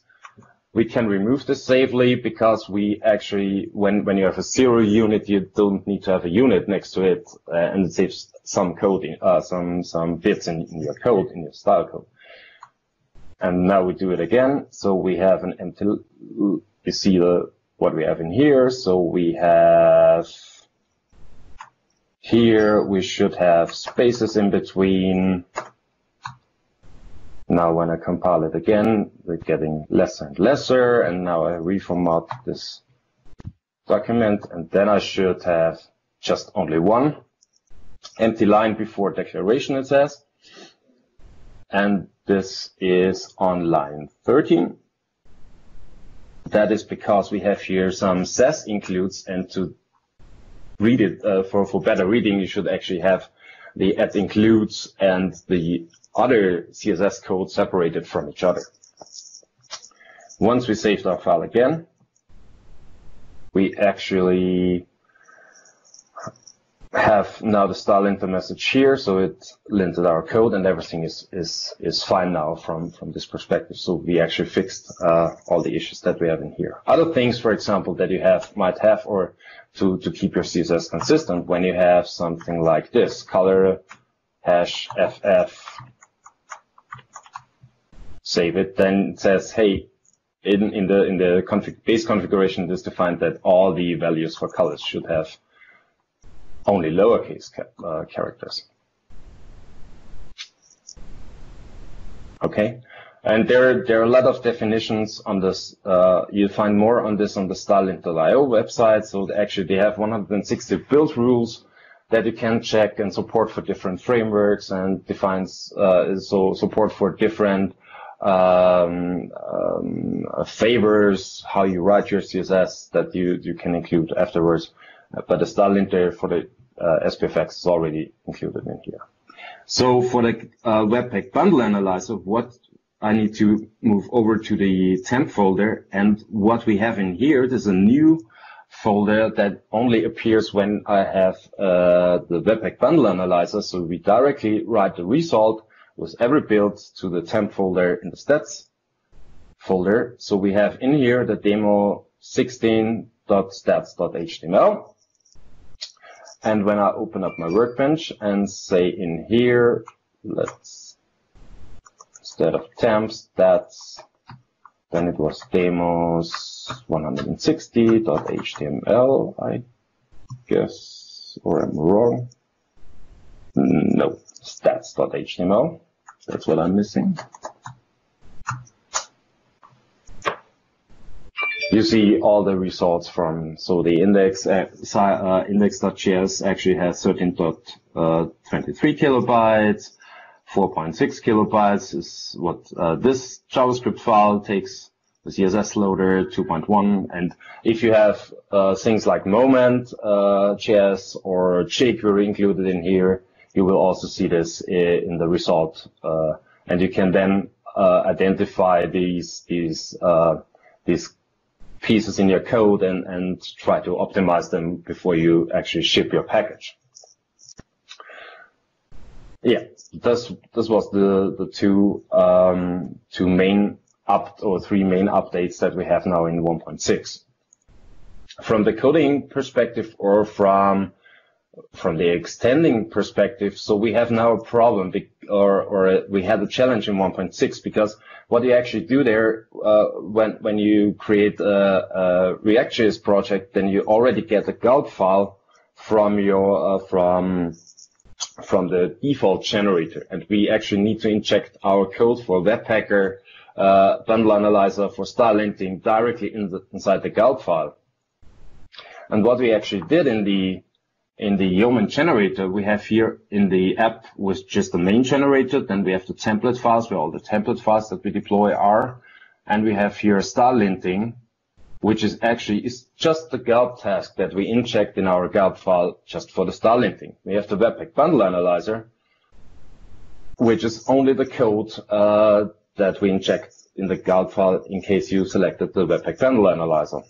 we can remove this safely because we actually, when you have a 0 unit, you don't need to have a unit next to it, and it saves some coding, some bits in your code, in your style code. And now we do it again. So we have an empty, you see what we have in here. So we have here, we should have spaces in between. Now when I compile it again, we're getting lesser and lesser, and now I reformat this document, and then I should have just only one empty line before declaration, it says. And this is on line 13. That is because we have here some says includes, and to read it for better reading, you should actually have the add includes and the other CSS code separated from each other. Once we saved our file again, we actually have now the style linter message here, so it linted our code, and everything is fine now from this perspective. So we actually fixed all the issues that we have in here. Other things, for example, that you might have, or to keep your CSS consistent, when you have something like this, color #ff, save it, then it says, hey, in the base configuration, it is defined that all the values for colors should have only lowercase characters. Okay, and there are a lot of definitions on this. You'll find more on this on the stylelinter.io website. So actually, they have 160 build rules that you can check and support for different frameworks, and defines so support for different favors, how you write your CSS that you can include afterwards. But the style linter for the SPFx is already included in here. So for the webpack bundle analyzer, what I need to move over to the temp folder, and what we have in here, there's a new folder that only appears when I have the webpack bundle analyzer. So we directly write the result with every build to the temp folder in the stats folder. So we have in here the demo 16.stats.html. And when I open up my workbench and say in here, let's, instead of temp stats, then it was demos 160.html, I guess, or I'm wrong. No, stats.html. That's what I'm missing. You see all the results from, so the index, index.js actually has 13.23 kilobytes, 4.6 kilobytes is what this JavaScript file takes, the CSS loader 2.1. And if you have things like moment, JS or jQuery included in here, you will also see this in the result. And you can then identify these pieces in your code and try to optimize them before you actually ship your package. Yeah, this was the three main updates that we have now in 1.6. From the coding perspective, or from the extending perspective, so we have now a problem, or we had a challenge in 1.6, because what you actually do there, when you create a React.js project, then you already get a gulp file from your from the default generator, and we actually need to inject our code for Webpacker, bundle analyzer, for style linting directly inside the gulp file. And what we actually did in the Yeoman generator, we have here in the app with just the main generator, then we have the template files where all the template files that we deploy are, and we have here style linting, which is just the gulp task that we inject in our gulp file just for the style linting. We have the Webpack bundle analyzer, which is only the code that we inject in the gulp file in case you selected the Webpack bundle analyzer.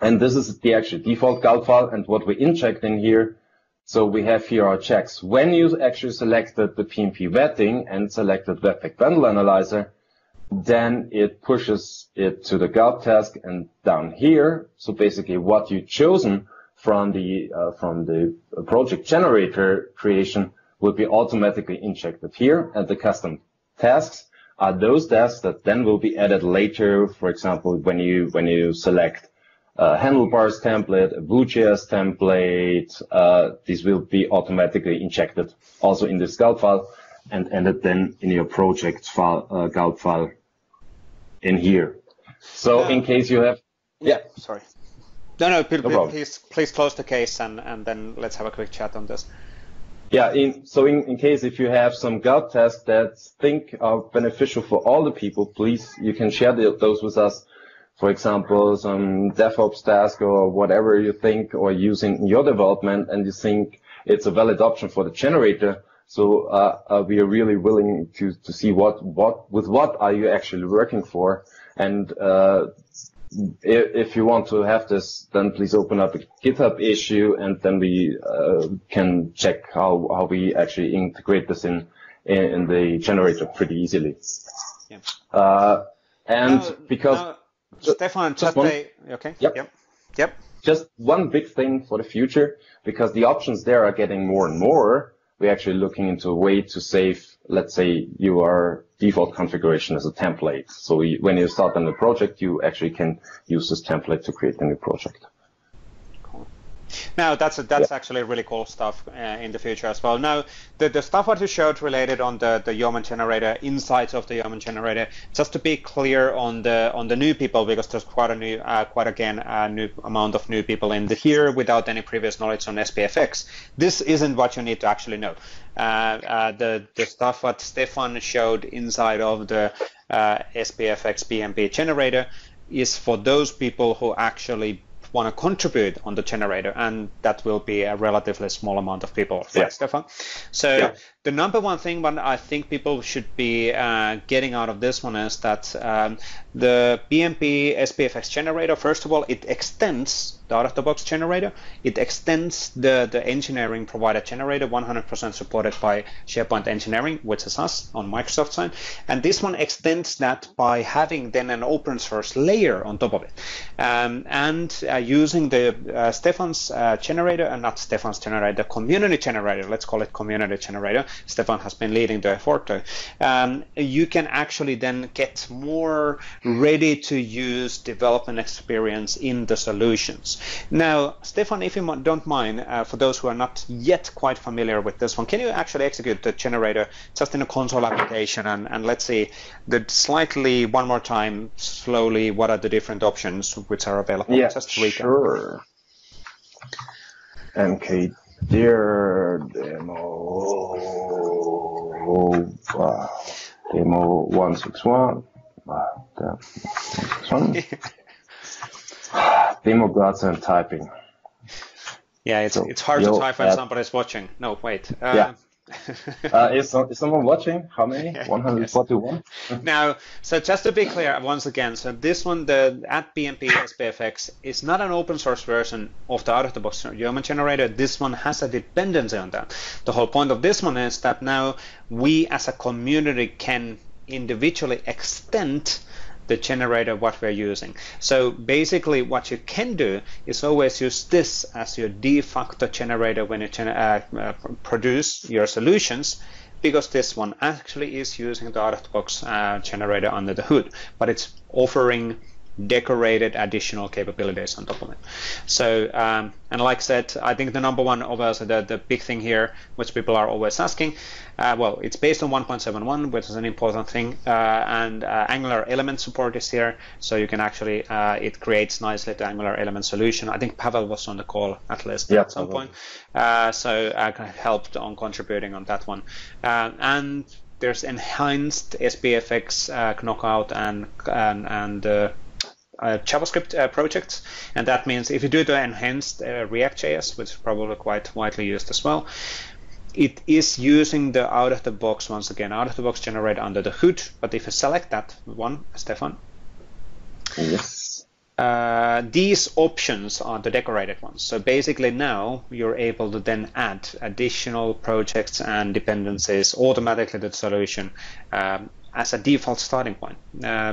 And this is the actual default gulp file, and what we inject in here. So we have here our checks. When you actually selected the PnP vetting and selected Webpack bundle analyzer, then it pushes it to the gulp task and down here. So basically what you've chosen from the project generator creation will be automatically injected here, and the custom tasks are those tasks that then will be added later. For example, when you select handlebars template, a Vue.js template, these will be automatically injected also in this gulp file and ended then in your project file, gulp file in here. So in case you have, sorry. No, please close the case and then let's have a quick chat on this. Yeah, in case if you have some gulp tasks that are beneficial for all the people, please, you can share those with us. For example, some DevOps task or whatever you think or using in your development, and you think it's a valid option for the generator. So we are really willing to see what are you actually working for, and if you want to have this, then please open up a GitHub issue, and then we can check how we actually integrate this in the generator pretty easily. Yeah. Because Stefan, just okay. Yep. Just one big thing for the future, because the options there are getting more and more. We're actually looking into a way to save, let's say, your default configuration as a template. So when you start on the project, you actually can use this template to create a new project. Cool. Now, that's actually really cool stuff in the future as well. Now, the stuff what you showed related on the Yeoman generator, insights of the Yeoman generator, just to be clear on the new people, because there's quite a new amount of new people in here without any previous knowledge on SPFx. This isn't what you need to actually know. The stuff what Stefan showed inside of the SPFx PnP generator is for those people who actually want to contribute on the generator, and that will be a relatively small amount of people, right, Stefan? So the number one thing what I think people should be getting out of this one is that the PnP SPFx generator, first of all, it extends the out-of-the-box generator. It extends the engineering provided generator, 100% supported by SharePoint Engineering, which is us on Microsoft side. And this one extends that by having then an open source layer on top of it. And using the Stefan's generator, and not Stefan's generator, the community generator, let's call it community generator. Stefan has been leading the effort there. You can actually then get more ready to use development experience in the solutions. Now, Stefan, if you don't mind, for those who are not yet quite familiar with this one, can you actually execute the generator just in a console application, and let's see slightly one more time, slowly, what are the different options which are available? Yeah, just to recap. Sure. mkdir demo demo 161. Demo gods and typing. Yeah, it's hard to type when somebody's watching. No, wait. Is someone watching? How many? 141? Now, so just to be clear, once again, so this one, the @PnP SPFx, is not an open source version of the out-of-the-box Yeoman generator. This one has a dependency on that. The whole point of this one is that now we as a community can individually extend the generator what we're using. So basically what you can do is always use this as your de facto generator when you produce your solutions, because this one actually is using the out-of-the-box generator under the hood, but it's offering decorated additional capabilities on top of it. So and like I said, I think the number one, obviously the big thing here, which people are always asking, well, it's based on 1.71, which is an important thing, and Angular element support is here, so you can actually it creates nicely the Angular element solution. I think Pavel was on the call at least at some point, so I helped on contributing on that one, and there's enhanced SPFx knockout and JavaScript projects, and that means if you do the enhanced React.js, which is probably quite widely used as well, it is using the out-of-the-box, once again, out-of-the-box generator under the hood. But if you select that one, Stefan, yes, these options are the decorated ones. So basically now you're able to then add additional projects and dependencies automatically to the solution as a default starting point.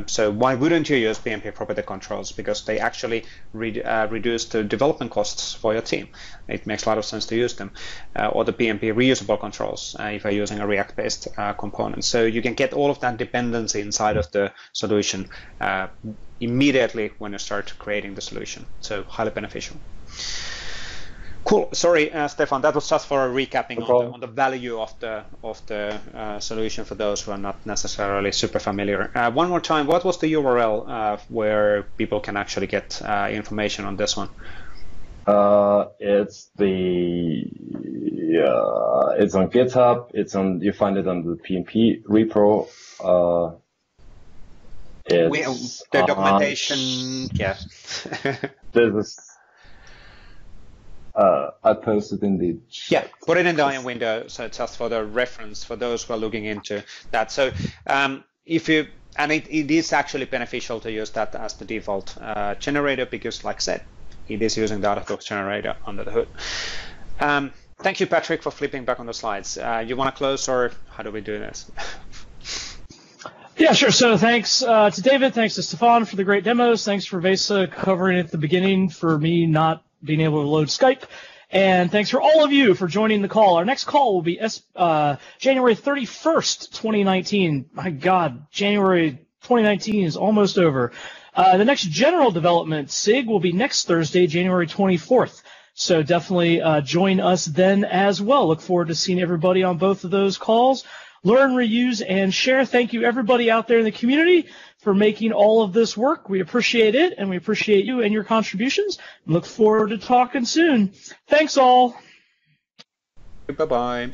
So why wouldn't you use PnP property controls? Because they actually reduce the development costs for your team. It makes a lot of sense to use them. Or the PnP reusable controls if you're using a React-based component. So you can get all of that dependency inside of the solution immediately when you start creating the solution. So highly beneficial. Cool. Sorry, Stefan, that was just for a recapping on the value of the solution for those who are not necessarily super familiar. One more time, what was the URL where people can actually get information on this one? It's it's on GitHub. You find it on the PnP repo. It's the documentation. Yeah. This is. I posted in the chat. Yeah, put it in the IM window, so just for the reference for those who are looking into that. So if you And it is actually beneficial to use that as the default generator because, like I said, it is using the out-of-box generator under the hood. Thank you, Patrick, for flipping back on the slides. You want to close, or how do we do this? Yeah, sure. So thanks to David, thanks to Stefan for the great demos, thanks for Vesa covering at the beginning for me not being able to load Skype, and thanks for all of you for joining the call. Our next call will be January 31st, 2019. My God, January 2019 is almost over. The next general development SIG will be next Thursday, January 24th. So definitely join us then as well. Look forward to seeing everybody on both of those calls. Learn, reuse, and share. Thank you, everybody out there in the community, for making all of this work. We appreciate it, and we appreciate you and your contributions. Look forward to talking soon. Thanks, all. Bye-bye.